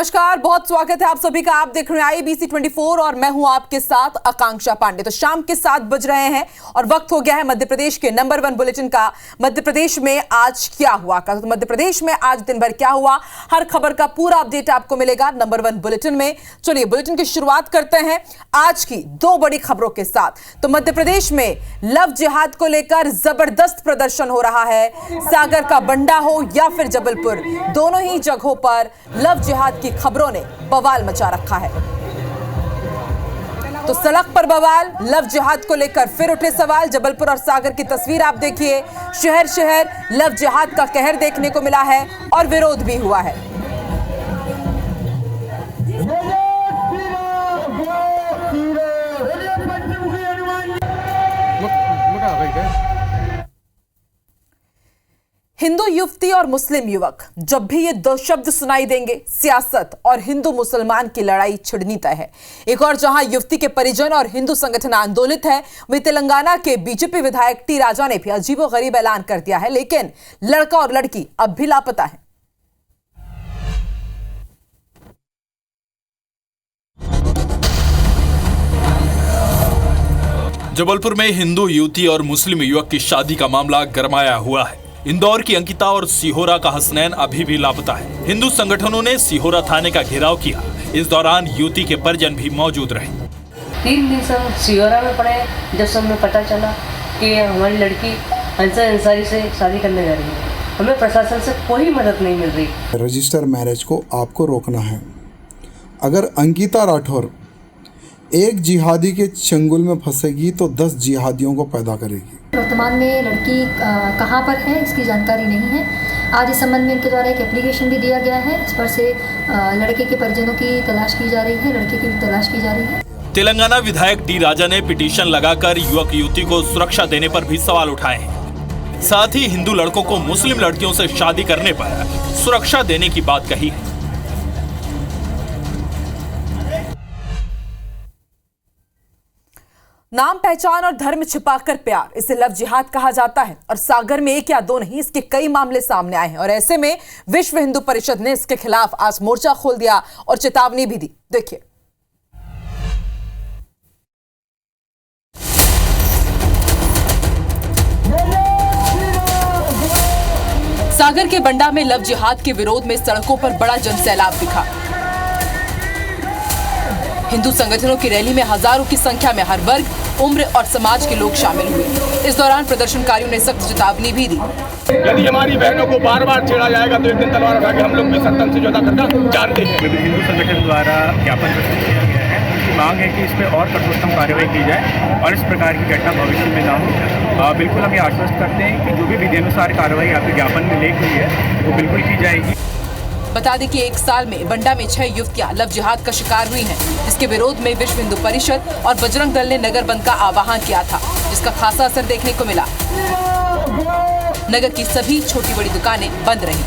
नमस्कार, बहुत स्वागत है आप सभी का। आप देख रहे हैं IABC 24 और मैं हूं आपके साथ आकांक्षा पांडे। तो शाम के 7 बज रहे हैं और वक्त हो गया है मध्य प्रदेश के नंबर 1 बुलेटिन का। मध्य प्रदेश में आज क्या हुआ का, तो मध्य प्रदेश में आज दिन भर क्या हुआ, हर खबर का पूरा अपडेट आपको मिलेगा नंबर 1 बुलेटिन में। चलिए बुलेटिन की शुरुआत करते हैं आज की 2 बड़ी खबरों के साथ। तो मध्य प्रदेश में लव जिहाद को लेकर जबरदस्त प्रदर्शन हो रहा है। सागर का बंडा हो या फिर जबलपुर, दोनों ही जगहों पर लव जिहाद की खबरों ने बवाल मचा रखा है। तो सड़क पर बवाल, लव जिहाद को लेकर फिर उठे सवाल। जबलपुर और सागर की तस्वीर आप देखिए, शहर शहर लव जिहाद का कहर देखने को मिला है और विरोध भी हुआ है। हिंदू युवती और मुस्लिम युवक, जब भी ये 2 शब्द सुनाई देंगे, सियासत और हिंदू मुसलमान की लड़ाई छिड़नी तय है। एक और जहां युवती के परिजन और हिंदू संगठन आंदोलित है, वहीं तेलंगाना के बीजेपी विधायक टी राजा ने भी अजीबोगरीब ऐलान कर दिया है, लेकिन लड़का और लड़की अब भी लापता है। जबलपुर में हिंदू युवती और मुस्लिम युवक की शादी का मामला गरमाया हुआ है। इंदौर की अंकिता और सिहोरा का हसनैन अभी भी लापता है। हिंदू संगठनों ने सिहोरा थाने का घेराव किया। इस दौरान युवती के परिजन भी मौजूद रहे। 3 दिन से हम सिहोरा में पड़े हैं, जब हमें पता चला कि हमारी लड़की अंसर अंसारी से शादी करने जा रही है। हमें प्रशासन से कोई मदद नहीं मिल रही। रजिस्टर मैरिज को आपको रोकना है। अगर अंकिता राठौर एक जिहादी के चंगुल में फंसेगी तो 10 जिहादियों को पैदा करेगी। वर्तमान में लड़की कहाँ पर है इसकी जानकारी नहीं है। आज इस संबंध में इनके द्वारा एक एप्लीकेशन भी दिया गया है। इस पर से लड़के के परिजनों की तलाश की जा रही है, लड़के की भी तलाश की जा रही है। तेलंगाना विधायक टी राजा ने पिटीशन लगाकर युवक युवती को सुरक्षा देने पर भी सवाल उठाए हैं। साथ ही हिंदू लड़कों को मुस्लिम लड़कियों से शादी करने पर सुरक्षा देने की बात कही है। नाम, पहचान और धर्म छिपाकर प्यार, इसे लव जिहाद कहा जाता है। और सागर में 1 या 2 नहीं, इसके कई मामले सामने आए हैं। और ऐसे में विश्व हिंदू परिषद ने इसके खिलाफ आज मोर्चा खोल दिया और चेतावनी भी दी। देखिए, सागर के बंडा में लव जिहाद के विरोध में सड़कों पर बड़ा जनसैलाब दिखा। हिंदू संगठनों की रैली में हजारों की संख्या में हर वर्ग, उम्र और समाज के लोग शामिल हुए। इस दौरान प्रदर्शनकारियों ने सख्त चेतावनी भी दी। यदि हमारी बहनों को बार बार छेड़ा जाएगा तो एक दिन तलवार उठा के हम लोग भी सत्तन से जुदा करना जानते हैं। हिंदू संगठन द्वारा ज्ञापन प्रस्तुत किया गया है। उनकी मांग है कि इस पर और कठोरतम कार्रवाई की जाए और इस प्रकार की घटना भविष्य में ना हो। बिल्कुल हम ये आश्वस्त करते हैं कि जो भी विधिनुसार कार्रवाई आपके ज्ञापन में लेख हुई है वो बिल्कुल की जाएगी। बता दें कि 1 साल में बंडा में 6 युवतियां लव जिहाद का शिकार हुई हैं, जिसके विरोध में विश्व हिंदू परिषद और बजरंग दल ने नगर बंद का आह्वान किया था, जिसका खासा असर देखने को मिला। नगर की सभी छोटी बड़ी दुकानें बंद रहीं।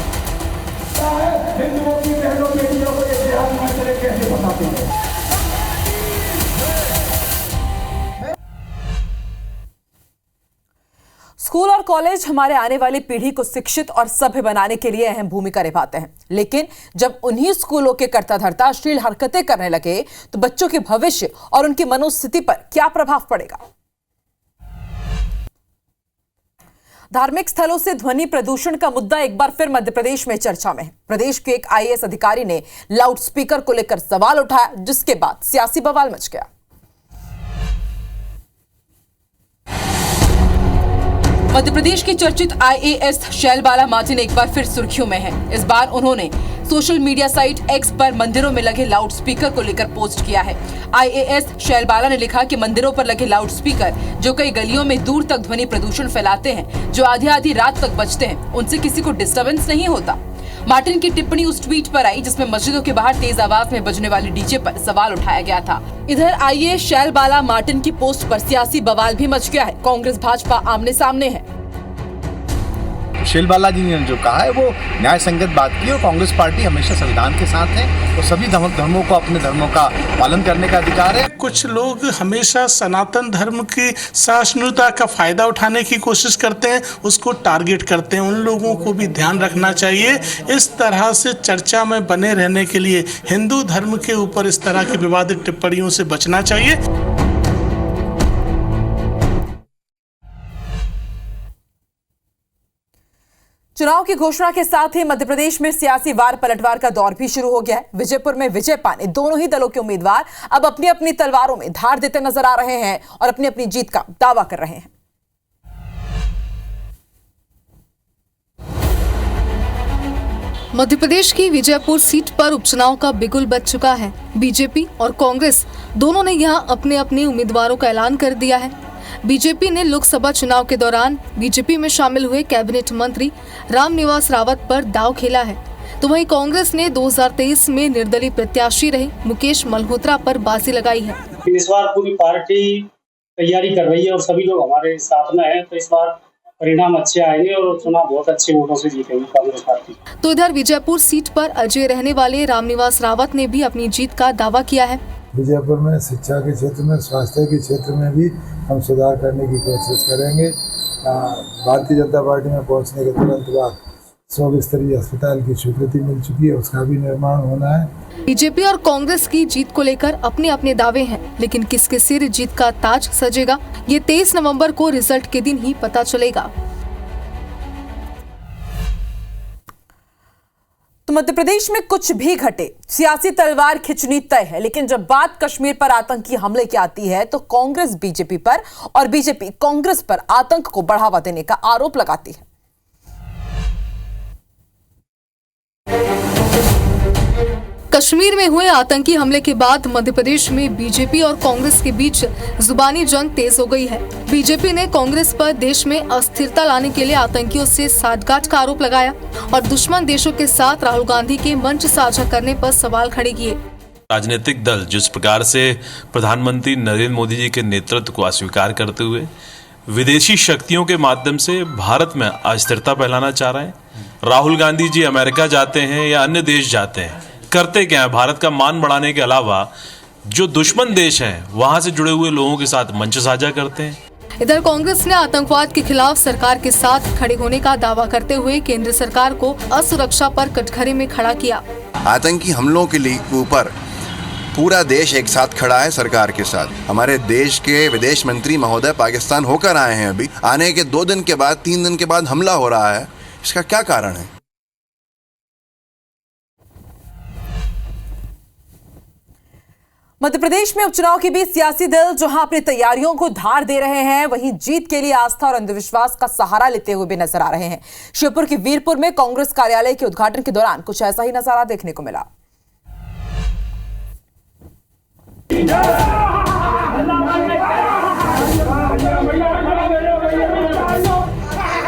स्कूल और कॉलेज हमारे आने वाली पीढ़ी को शिक्षित और सभ्य बनाने के लिए अहम भूमिका निभाते हैं, लेकिन जब उन्हीं स्कूलों के कर्ता धर्ता अश्लील हरकतें करने लगे तो बच्चों के भविष्य और उनकी मनोस्थिति पर क्या प्रभाव पड़ेगा। धार्मिक स्थलों से ध्वनि प्रदूषण का मुद्दा एक बार फिर मध्य प्रदेश में चर्चा में है। प्रदेश के एक IAS अधिकारी ने लाउडस्पीकर को लेकर सवाल उठाया, जिसके बाद सियासी बवाल मच गया। मध्य प्रदेश की चर्चित IAS शैलबाला मार्टिन एक बार फिर सुर्खियों में है। इस बार उन्होंने सोशल मीडिया साइट X पर मंदिरों में लगे लाउडस्पीकर को लेकर पोस्ट किया है। IAS शैलबाला ने लिखा कि मंदिरों पर लगे लाउडस्पीकर जो कई गलियों में दूर तक ध्वनि प्रदूषण फैलाते हैं, जो आधी आधी रात तक बजते हैं, उनसे किसी को डिस्टर्बेंस नहीं होता। मार्टिन की टिप्पणी उस ट्वीट पर आई जिसमें मस्जिदों के बाहर तेज आवाज में बजने वाले डीजे पर सवाल उठाया गया था। इधर IAS शैलबाला मार्टिन की पोस्ट पर सियासी बवाल भी मच गया है। कांग्रेस भाजपा आमने सामने है। शिल बालाजी ने जो कहा है वो न्याय संगत बात की, और कांग्रेस पार्टी हमेशा संविधान के साथ है, तो सभी धर्मों को अपने धर्मों का पालन करने का अधिकार है। कुछ लोग हमेशा सनातन धर्म की सहिष्णुता का फायदा उठाने की कोशिश करते हैं, उसको टारगेट करते हैं। उन लोगों को भी ध्यान रखना चाहिए। इस तरह से चर्चा में बने रहने के लिए हिंदू धर्म के ऊपर इस तरह की विवादित टिप्पणियों से बचना चाहिए। चुनाव की घोषणा के साथ ही मध्य प्रदेश में सियासी वार पलटवार का दौर भी शुरू हो गया है। विजयपुर में विजय पाने दोनों ही दलों के उम्मीदवार अब अपनी अपनी तलवारों में धार देते नजर आ रहे हैं और अपनी अपनी जीत का दावा कर रहे हैं। मध्य प्रदेश की विजयपुर सीट पर उपचुनाव का बिगुल बज चुका है। बीजेपी और कांग्रेस दोनों ने यहां अपने अपने उम्मीदवारों का ऐलान कर दिया है। बीजेपी ने लोकसभा चुनाव के दौरान बीजेपी में शामिल हुए कैबिनेट मंत्री रामनिवास रावत पर दांव खेला है, तो वहीं कांग्रेस ने 2023 में निर्दलीय प्रत्याशी रहे मुकेश मल्होत्रा पर बाजी लगाई है। इस बार पूरी पार्टी तैयारी कर रही है और सभी लोग हमारे साथ में हैं, तो इस बार परिणाम अच्छे आएंगे और चुनाव बहुत अच्छे वोटों से जीतेगी कांग्रेस पार्टी। तो इधर विजयपुर सीट पर अजय रहने वाले रामनिवास रावत ने भी अपनी जीत का दावा किया है। विजयपुर में शिक्षा के क्षेत्र में, स्वास्थ्य के क्षेत्र में भी हम सुधार करने की कोशिश करेंगे। भारतीय जनता पार्टी में पहुंचने के तुरंत बाद 100 स्तरीय अस्पताल की स्वीकृति मिल चुकी है, उसका भी निर्माण होना है। बीजेपी और कांग्रेस की जीत को लेकर अपने अपने दावे हैं, लेकिन किसके सिर जीत का ताज सजेगा ये 23 नवंबर को रिजल्ट के दिन ही पता चलेगा। तो मध्य प्रदेश में कुछ भी घटे, सियासी तलवार खिंचनी तय है, लेकिन जब बात कश्मीर पर आतंकी हमले की आती है तो कांग्रेस बीजेपी पर और बीजेपी कांग्रेस पर आतंक को बढ़ावा देने का आरोप लगाती है। कश्मीर में हुए आतंकी हमले के बाद मध्य प्रदेश में बीजेपी और कांग्रेस के बीच जुबानी जंग तेज हो गई है। बीजेपी ने कांग्रेस पर देश में अस्थिरता लाने के लिए आतंकियों से साठगांठ का आरोप लगाया और दुश्मन देशों के साथ राहुल गांधी के मंच साझा करने पर सवाल खड़े किए। राजनीतिक दल जिस प्रकार से प्रधानमंत्री नरेंद्र मोदी जी के नेतृत्व को अस्वीकार करते हुए विदेशी शक्तियों के माध्यम से भारत में अस्थिरता फैलाना चाह रहे हैं, राहुल गांधी जी अमेरिका जाते हैं या अन्य देश जाते हैं, करते क्या है? भारत का मान बढ़ाने के अलावा जो दुश्मन देश हैं वहां से जुड़े हुए लोगों के साथ मंच साझा करते हैं। इधर कांग्रेस ने आतंकवाद के खिलाफ सरकार के साथ खड़े होने का दावा करते हुए केंद्र सरकार को असुरक्षा पर कटघरे में खड़ा किया। आतंकी हमलों के ऊपर पूरा देश एक साथ खड़ा है सरकार के साथ। हमारे देश के विदेश मंत्री महोदय पाकिस्तान होकर आए हैं, अभी आने के 2 दिन के बाद 3 दिन के बाद हमला हो रहा है, इसका क्या कारण है? मध्य प्रदेश में उपचुनाव के बीच सियासी दल जहां अपनी तैयारियों को धार दे रहे हैं, वहीं जीत के लिए आस्था और अंधविश्वास का सहारा लेते हुए भी नजर आ रहे हैं। श्योपुर के वीरपुर में कांग्रेस कार्यालय के उद्घाटन के दौरान कुछ ऐसा ही नजारा देखने को मिला।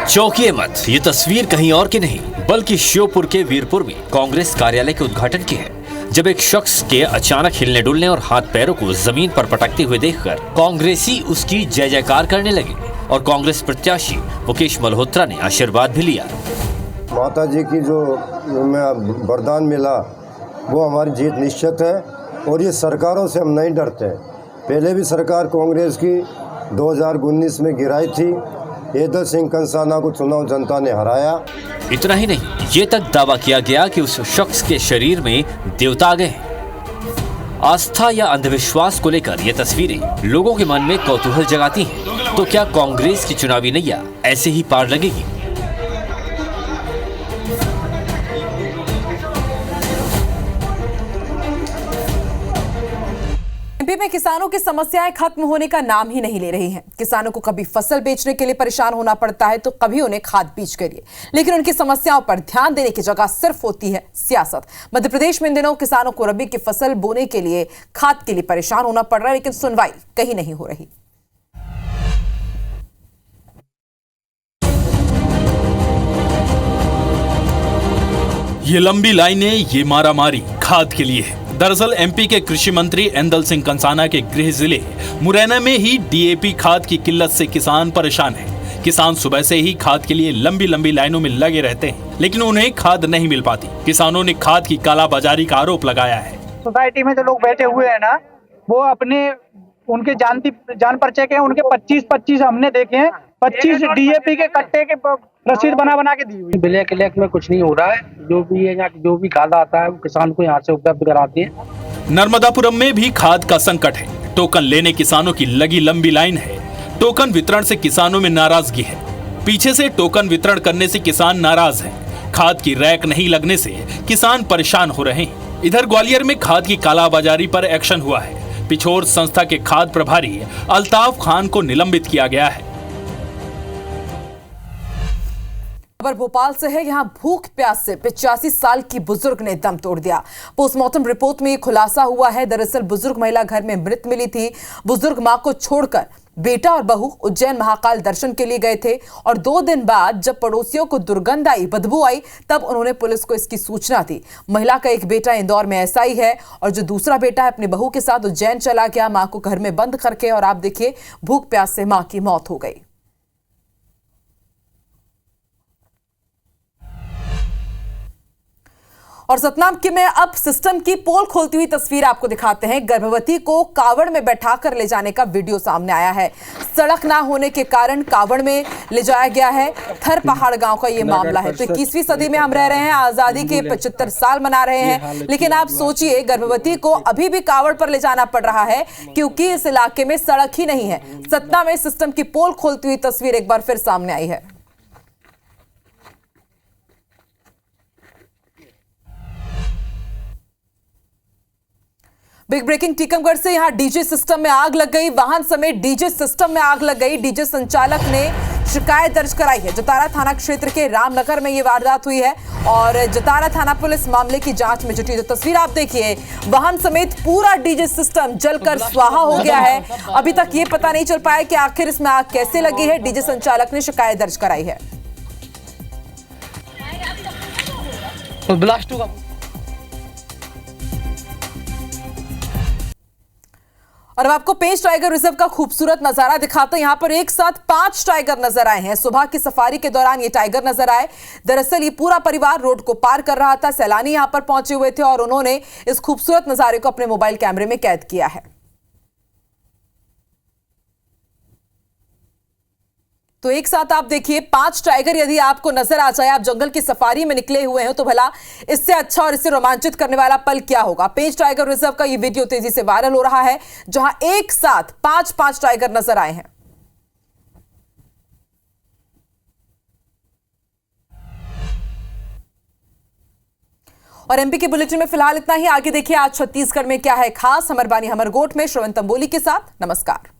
चौंकिए मत, ये तस्वीर कहीं और की नहीं बल्कि श्योपुर के वीरपुर में कांग्रेस कार्यालय के उद्घाटन की है, जब एक शख्स के अचानक हिलने डुलने और हाथ पैरों को जमीन पर पटकते हुए देखकर कांग्रेसी उसकी जय जयकार करने लगे और कांग्रेस प्रत्याशी मुकेश मल्होत्रा ने आशीर्वाद भी लिया। माता जी की जो वरदान मिला वो हमारी जीत निश्चित है और ये सरकारों से हम नहीं डरते। पहले भी सरकार कांग्रेस की 2019 में गिराई थी, येदर सिंह कंसाना को चुनाव जनता ने हराया। इतना ही नहीं, ये तक दावा किया गया कि उस शख्स के शरीर में देवता आ गए हैं। आस्था या अंधविश्वास को लेकर ये तस्वीरें लोगों के मन में कौतूहल जगाती हैं। तो क्या कांग्रेस की चुनावी नैया ऐसे ही पार लगेगी? एमपी में किसानों की समस्याएं खत्म होने का नाम ही नहीं ले रही हैं। किसानों को कभी फसल बेचने के लिए परेशान होना पड़ता है तो कभी उन्हें खाद बीज के लिए, लेकिन उनकी समस्याओं पर ध्यान देने की जगह सिर्फ होती है सियासत। मध्य प्रदेश में इन दिनों किसानों को रबी की फसल बोने के लिए खाद के लिए परेशान होना पड़ रहा है, लेकिन सुनवाई कहीं नहीं हो रही। ये लंबी लाइनें, ये मारामारी खाद के लिए है। दरअसल एमपी के कृषि मंत्री ऐंदल सिंह कंसाना के गृह जिले मुरैना में ही डीएपी खाद की किल्लत से किसान परेशान हैं। किसान सुबह से ही खाद के लिए लंबी लंबी लाइनों में लगे रहते हैं, लेकिन उन्हें खाद नहीं मिल पाती। किसानों ने खाद की कालाबाजारी का आरोप लगाया है। सोसाइटी में जो लोग बैठे हुए हैं ना, वो अपने उनके जान परचे के उनके 25 हमने देखे हैं, 25 DAP के कट्टे के रसीद बना के दी हुई। ब्लैक में कुछ नहीं हो रहा है। जो भी है यहाँ जो भी खाद आता है वो किसान को यहाँ से उपलब्ध कराते हैं। नर्मदापुरम में भी खाद का संकट है। टोकन लेने किसानों की लगी लंबी लाइन है। टोकन वितरण से किसानों में नाराजगी है। पीछे से टोकन वितरण करने से किसान नाराज हैं। खाद की रैक नहीं लगने से किसान परेशान हो रहे हैं। इधर ग्वालियर में खाद की कालाबाजारी पर एक्शन हुआ है। पिछोर संस्था के खाद प्रभारी अल्ताफ खान को निलंबित किया गया है। खबर भोपाल से है। यहां भूख प्यास से 85 साल की बुजुर्ग ने दम तोड़ दिया। पोस्टमार्टम रिपोर्ट में यह खुलासा हुआ है। दरअसल बुजुर्ग महिला घर में मृत मिली थी। बुजुर्ग मां को छोड़कर बेटा और बहू उज्जैन महाकाल दर्शन के लिए गए थे और 2 दिन बाद जब पड़ोसियों को दुर्गंध आई, बदबू आई, तब उन्होंने पुलिस को इसकी सूचना दी। महिला का एक बेटा इंदौर में SI है और जो दूसरा बेटा है अपनी बहू के साथ उज्जैन चला गया मां को घर में बंद करके। और आप देखिए भूख प्यास से मां की मौत हो गई। और सतनाम के में अब सिस्टम की पोल खोलती हुई तस्वीर आपको दिखाते हैं। गर्भवती को कावड़ में बैठाकर ले जाने का वीडियो सामने आया है। सड़क ना होने के कारण कावड़ में ले जाया गया है। थर पहाड़ गांव का ये मामला है। तो 21वीं सदी में हम रह रहे हैं। आजादी के 75 साल मना रहे हैं, लेकिन आप सोचिए गर्भवती को अभी भी कावड़ पर ले जाना पड़ रहा है क्योंकि इस इलाके में सड़क ही नहीं है। सतना में सिस्टम की पोल खोलती हुई तस्वीर एक बार फिर सामने आई है। बिग ब्रेकिंग टीकमगढ़ से। यहां डीजे सिस्टम में आग लग गई। वाहन समेत डीजे सिस्टम में आग लग गई। डीजे संचालक ने शिकायत दर्ज कराई है। जतारा थाना क्षेत्र के रामनगर में यह वारदात हुई है और जतारा थाना पुलिस मामले की जांच में जुटी। तो तस्वीर आप देखिए, वाहन समेत पूरा डीजे सिस्टम जलकर स्वाहा हो गया है। अभी तक ये पता नहीं चल पाया कि आखिर इसमें आग कैसे लगी है। डीजे संचालक ने शिकायत दर्ज कराई है। तो ब्लास्ट होगा। और अब आपको पेंच टाइगर रिजर्व का खूबसूरत नजारा दिखाते हैं। यहां पर एक साथ 5 टाइगर नजर आए हैं। सुबह की सफारी के दौरान ये टाइगर नजर आए। दरअसल ये पूरा परिवार रोड को पार कर रहा था। सैलानी यहां पर पहुंचे हुए थे और उन्होंने इस खूबसूरत नजारे को अपने मोबाइल कैमरे में कैद किया है। तो एक साथ आप देखिए 5 टाइगर यदि आपको नजर आ जाए, आप जंगल की सफारी में निकले हुए हैं, तो भला इससे अच्छा और इससे रोमांचित करने वाला पल क्या होगा। पेंच टाइगर रिजर्व का ये वीडियो तेजी से वायरल हो रहा है जहां एक साथ 5 टाइगर नजर आए हैं। और एमपी के बुलेटिन में फिलहाल इतना ही। आगे देखिए आज छत्तीसगढ़ में क्या है खास। हमर बानी हमर गोठ में श्रवण तंबोली के साथ। नमस्कार।